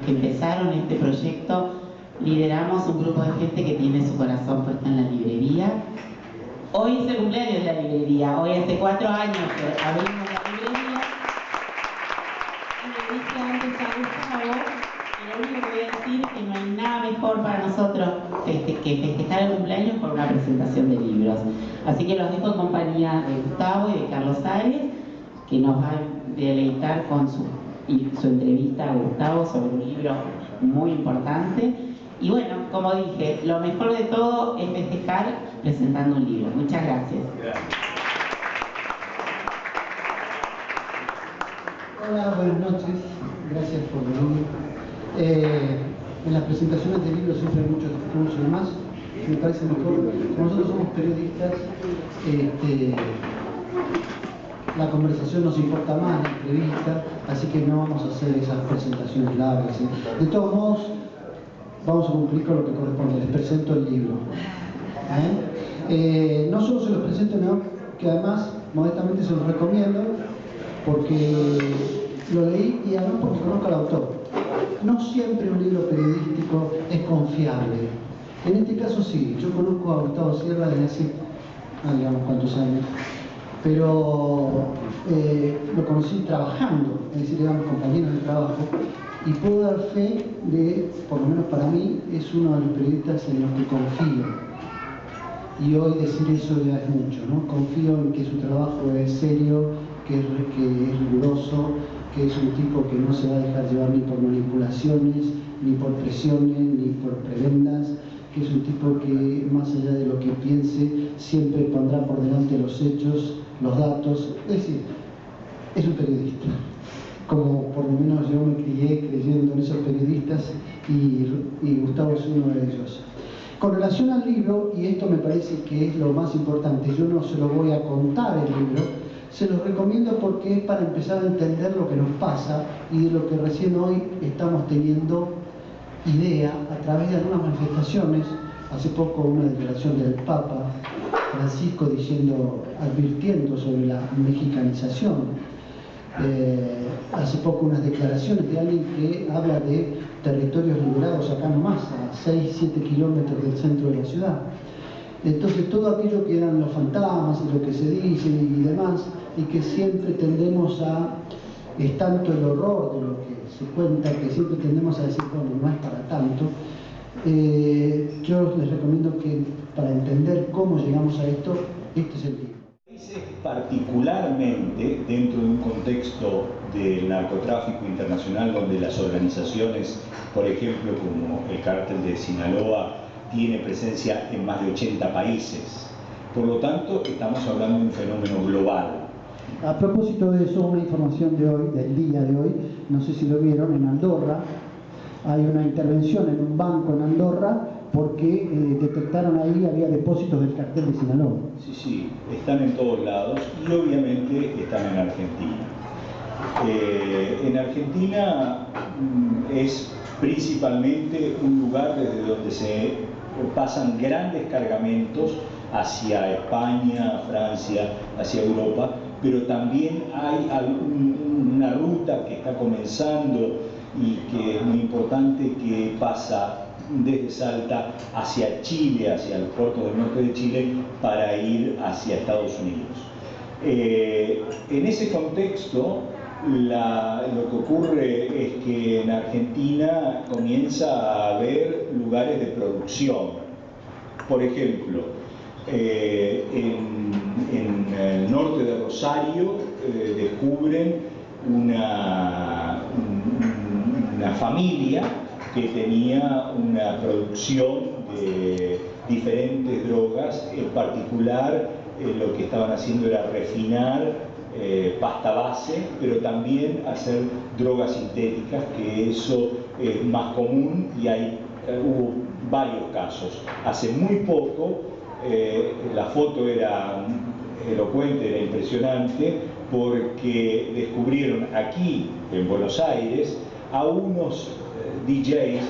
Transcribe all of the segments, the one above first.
que empezaron este proyecto, lideramos un grupo de gente que tiene su corazón puesto en la librería. Hoy es el cumpleaños de la librería, hoy hace 4 años que abrimos la librería. Y le dije antes a Gustavo, y lo único que voy a decir es que no hay nada mejor para nosotros que festejar el cumpleaños con una presentación de libros. Así que los dejo en compañía de Gustavo y de Carlos Ares, que nos va a deleitar con su entrevista a Gustavo sobre un libro muy importante. Y bueno, como dije, lo mejor de todo es festejar presentando un libro. Muchas gracias. Hola, buenas noches. Gracias por venir. En las presentaciones de libros siempre hay muchos discursos y demás. Me parece mejor. Como nosotros somos periodistas, la conversación nos importa más, la entrevista, así que no vamos a hacer esas presentaciones largas. De todos modos, vamos a cumplir con lo que corresponde. Les presento el libro. No solo se los presento, sino que además, modestamente, se los recomiendo porque lo leí y además porque conozco al autor. No siempre un libro periodístico es confiable. En este caso sí, yo conozco a Gustavo Sierra desde hace, digamos, cuántos años, pero lo conocí trabajando, es decir, éramos compañeros de trabajo, y puedo dar fe de, por lo menos para mí, es uno de los periodistas en los que confío. Y hoy decir eso ya es mucho, ¿no? Confío en que su trabajo es serio, que es riguroso, que es un tipo que no se va a dejar llevar ni por manipulaciones, ni por presiones, ni por prebendas, que es un tipo que, más allá de lo que piense, siempre pondrá por delante los hechos, los datos. Es decir, es un periodista. Como por lo menos yo me crié creyendo en esos periodistas y Gustavo es uno de ellos. Con relación al libro, y esto me parece que es lo más importante, yo no se lo voy a contar el libro, se los recomiendo porque es para empezar a entender lo que nos pasa y de lo que recién hoy estamos teniendo idea a través de algunas manifestaciones. Hace poco una declaración del Papa Francisco advirtiendo sobre la mexicanización. Hace poco unas declaraciones de alguien que habla de territorios liberados acá nomás, a 6-7 kilómetros del centro de la ciudad. Entonces todo aquello que eran los fantasmas y lo que se dice y demás, y que siempre tendemos es tanto el horror de lo que se cuenta, que siempre tendemos a decir, bueno, no es para tanto. Yo les recomiendo que para entender cómo llegamos a esto, este es el libro. Particularmente dentro de un contexto del narcotráfico internacional donde las organizaciones, por ejemplo, como el Cártel de Sinaloa, tiene presencia en más de 80 países. Por lo tanto, estamos hablando de un fenómeno global. A propósito de eso, una información de hoy, del día de hoy, no sé si lo vieron, en Andorra hay una intervención en un banco en Andorra porque detectaron ahí, había depósitos del Cártel de Sinaloa. Sí, sí, están en todos lados y obviamente están en Argentina. En Argentina es principalmente un lugar desde donde se pasan grandes cargamentos hacia España, Francia, hacia Europa, pero también hay una ruta que está comenzando y que es muy importante, que pasa desde Salta hacia Chile, hacia los puertos del norte de Chile, para ir hacia Estados Unidos. En ese contexto, lo que ocurre es que en Argentina comienza a haber lugares de producción. Por ejemplo, en el norte de Rosario descubren una familia que tenía una producción de diferentes drogas. En particular, lo que estaban haciendo era refinar pasta base, pero también hacer drogas sintéticas, que eso es más común y hubo varios casos. Hace muy poco, la foto era elocuente, era impresionante, porque descubrieron aquí en Buenos Aires a unos DJs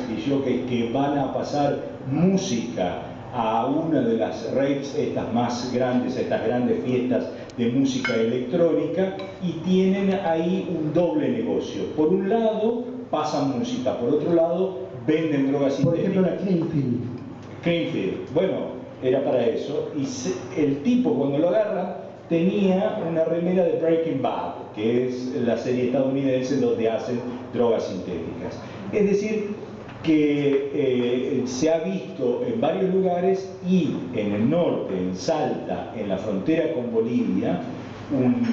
que van a pasar música a una de las raves estas más grandes, estas grandes fiestas de música electrónica, y tienen ahí un doble negocio. Por un lado, pasan música. Por otro lado, venden drogas Por ejemplo, sintéticas. la Cleanfield. Greenfield, bueno, era para eso. Y el tipo, cuando lo agarran, tenía una remera de Breaking Bad, que es la serie estadounidense donde hacen drogas sintéticas. Es decir, que se ha visto en varios lugares, y en el norte, en Salta, en la frontera con Bolivia, un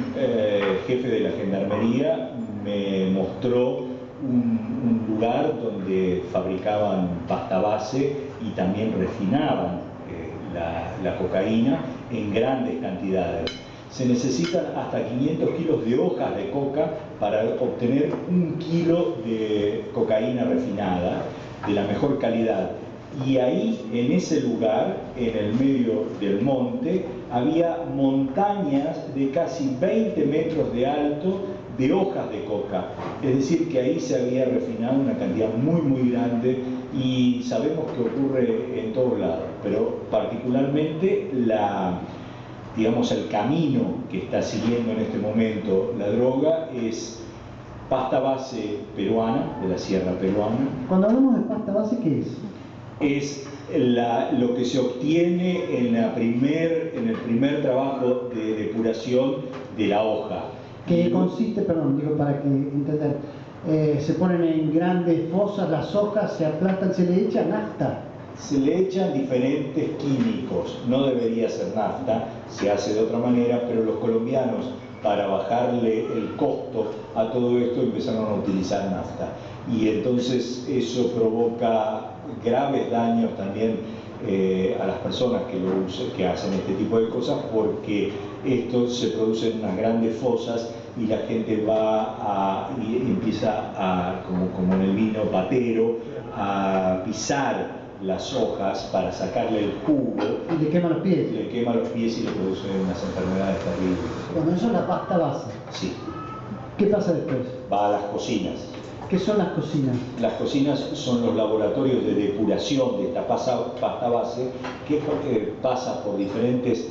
jefe de la gendarmería me mostró un lugar donde fabricaban pasta base y también refinaban la cocaína en grandes cantidades. Se necesitan hasta 500 kilos de hojas de coca para obtener 1 kilo de cocaína refinada de la mejor calidad. Y ahí, en ese lugar, en el medio del monte, había montañas de casi 20 metros de alto de hojas de coca. Es decir, que ahí se había refinado una cantidad muy, muy grande, y sabemos que ocurre en todos lados, pero particularmente digamos, el camino que está siguiendo en este momento la droga es pasta base peruana, de la sierra peruana. Cuando hablamos de pasta base, ¿qué es? Es lo que se obtiene en el primer trabajo de depuración de la hoja. Que consiste, perdón, digo para que entender, se ponen en grandes fosas las hojas, se aplastan, se le echa nafta. Se le echan diferentes químicos, no debería ser nafta, se hace de otra manera, pero los colombianos, para bajarle el costo a todo esto, empezaron a utilizar nafta. Y entonces eso provoca graves daños también a las personas que hacen este tipo de cosas, porque esto se produce en unas grandes fosas y la gente va y empieza como en el vino patero, a pisar las hojas para sacarle el jugo. Y le quema los pies. Le quema los pies y le produce unas enfermedades terribles. Bueno, eso es la pasta base. Sí. ¿Qué pasa después? Va a las cocinas. ¿Qué son las cocinas? Las cocinas son los laboratorios de depuración de esta pasta base, que pasa por diferentes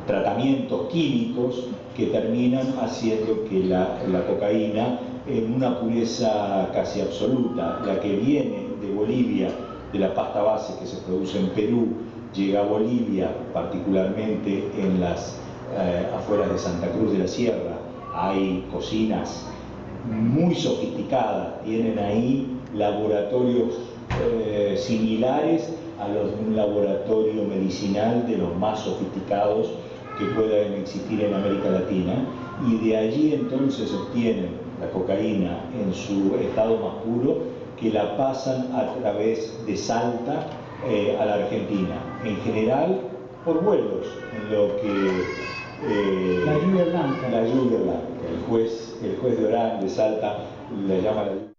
tratamientos químicos que terminan haciendo que la cocaína, en una pureza casi absoluta, la que viene de Bolivia, de la pasta base que se produce en Perú, llega a Bolivia, particularmente en las afueras de Santa Cruz de la Sierra. Hay cocinas muy sofisticadas, tienen ahí laboratorios similares a los de un laboratorio medicinal de los más sofisticados que puedan existir en América Latina, y de allí entonces obtienen la cocaína en su estado más puro, que la pasan a través de Salta a la Argentina, en general por vuelos, en lo que la lluvia blanca. La lluvia blanca. El juez de Orán de Salta la llama la lluvia